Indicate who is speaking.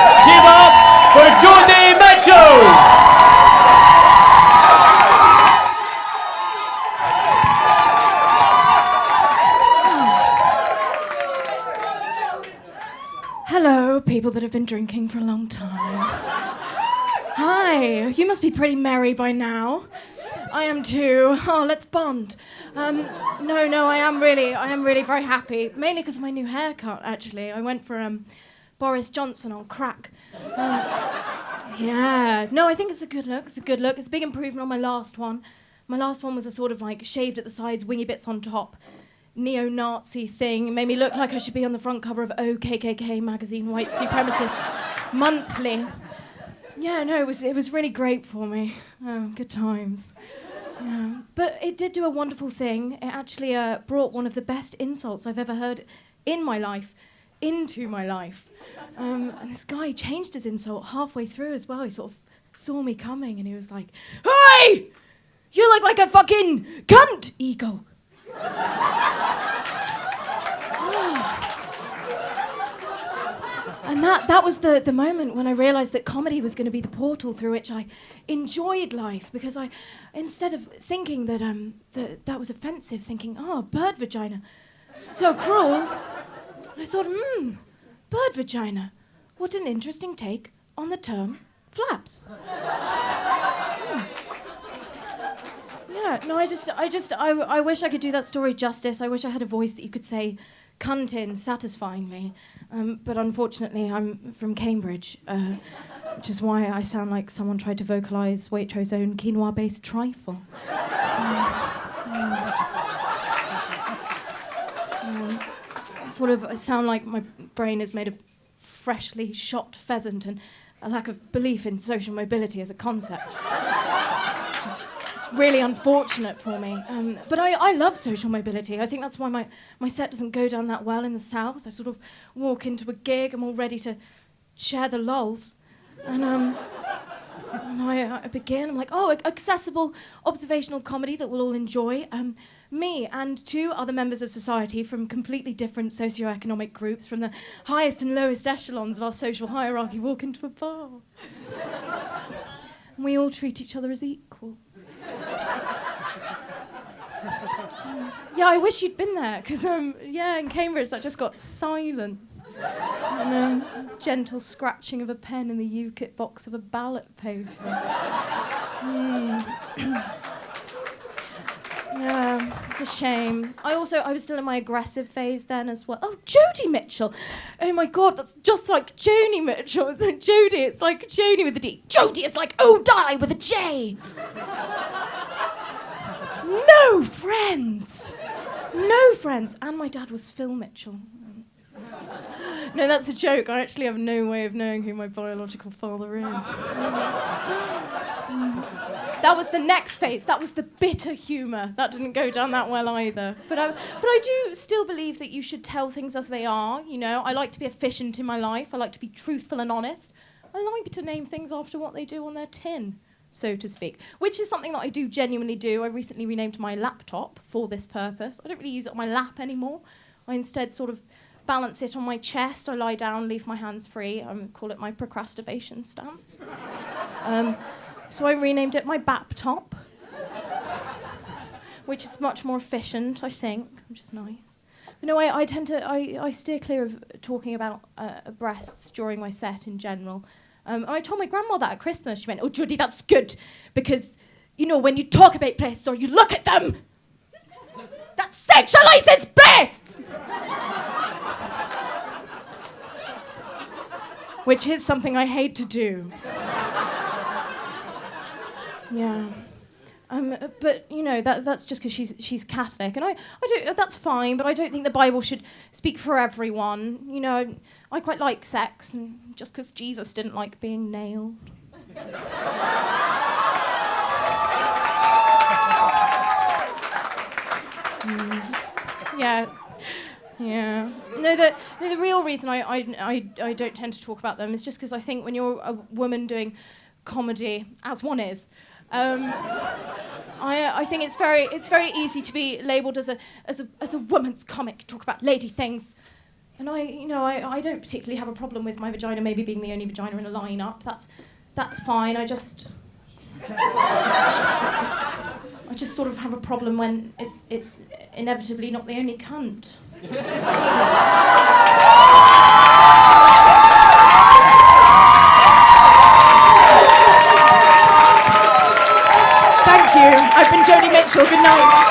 Speaker 1: Give up for Jodie Mitchell!
Speaker 2: Hello, people that have been drinking for a long time. Hi, you must be pretty merry by now. I am too. Oh, let's bond. No, I am really very happy. Mainly because of my new haircut, actually. I went for Boris Johnson on crack. Yeah. No, I think it's a good look. It's a big improvement on my last one. My last one was a sort of like shaved at the sides, wingy bits on top, neo-Nazi thing. It made me look like I should be on the front cover of OKKK magazine, White Supremacists Monthly. Yeah, no, it was really great for me. Oh, good times. Yeah. But it did do a wonderful thing. It actually brought one of the best insults I've ever heard in my life into my life. And this guy changed his insult halfway through as well. He sort of saw me coming and he was like, "Hey! You look like a fucking cunt, eagle." And that was the moment when I realised that comedy was going to be the portal through which I enjoyed life, because I, instead of thinking that that was offensive, thinking, oh, bird vagina, so cruel, I thought, bird vagina, what an interesting take on the term flaps. Yeah, no, I wish I could do that story justice. I wish I had a voice that you could say cunt in satisfyingly. But unfortunately, I'm from Cambridge, which is why I sound like someone tried to vocalise Waitrose' own quinoa-based trifle. I sound like my brain is made of freshly shot pheasant and a lack of belief in social mobility as a concept. It's really unfortunate for me. But I love social mobility. I think that's why my set doesn't go down that well in the South. I sort of walk into a gig, I'm all ready to share the lols. And I begin, I'm like, oh, accessible observational comedy that we'll all enjoy. Me and two other members of society from completely different socioeconomic groups, from the highest and lowest echelons of our social hierarchy, walk into a bar. And we all treat each other as equals. Yeah, I wish you'd been there, because, in Cambridge that just got silence. And gentle scratching of a pen in the UKIP box of a ballot paper. Yeah, it's a shame. I was still in my aggressive phase then as well. Oh, Jodie Mitchell! Oh my God, that's just like Joni Mitchell. It's like Jodie, it's like Joni with a D. Jodie is like die with a J. No friends! No friends! And my dad was Phil Mitchell. No, that's a joke. I actually have no way of knowing who my biological father is. That was the next phase. That was the bitter humour. That didn't go down that well either. But I do still believe that you should tell things as they are, you know. I like to be efficient in my life. I like to be truthful and honest. I like to name things after what they do on their tin, so to speak, which is something that I do genuinely do. I recently renamed my laptop for this purpose. I don't really use it on my lap anymore. I instead sort of balance it on my chest. I lie down, leave my hands free. I call it my procrastination stance. So I renamed it my Baptop, which is much more efficient, I think, which is nice. But no, I steer clear of talking about breasts during my set in general. And I told my grandma that at Christmas. She went, "Oh, Jodie, that's good, because, you know, when you talk about breasts or you look at them, that sexualises breasts!" Which is something I hate to do. Yeah. But, you know, that's just because she's Catholic. And I don't, that's fine, but I don't think the Bible should speak for everyone. You know, I quite like sex, and just because Jesus didn't like being nailed. Yeah. Yeah. No, the real reason I don't tend to talk about them is just because I think when you're a woman doing comedy, as one is, I think it's very easy to be labelled as a woman's comic, talk about lady things. And I don't particularly have a problem with my vagina maybe being the only vagina in a lineup. That's fine. I just sort of have a problem when it's inevitably not the only cunt. Thank you. I've been Jodie Mitchell. Good night.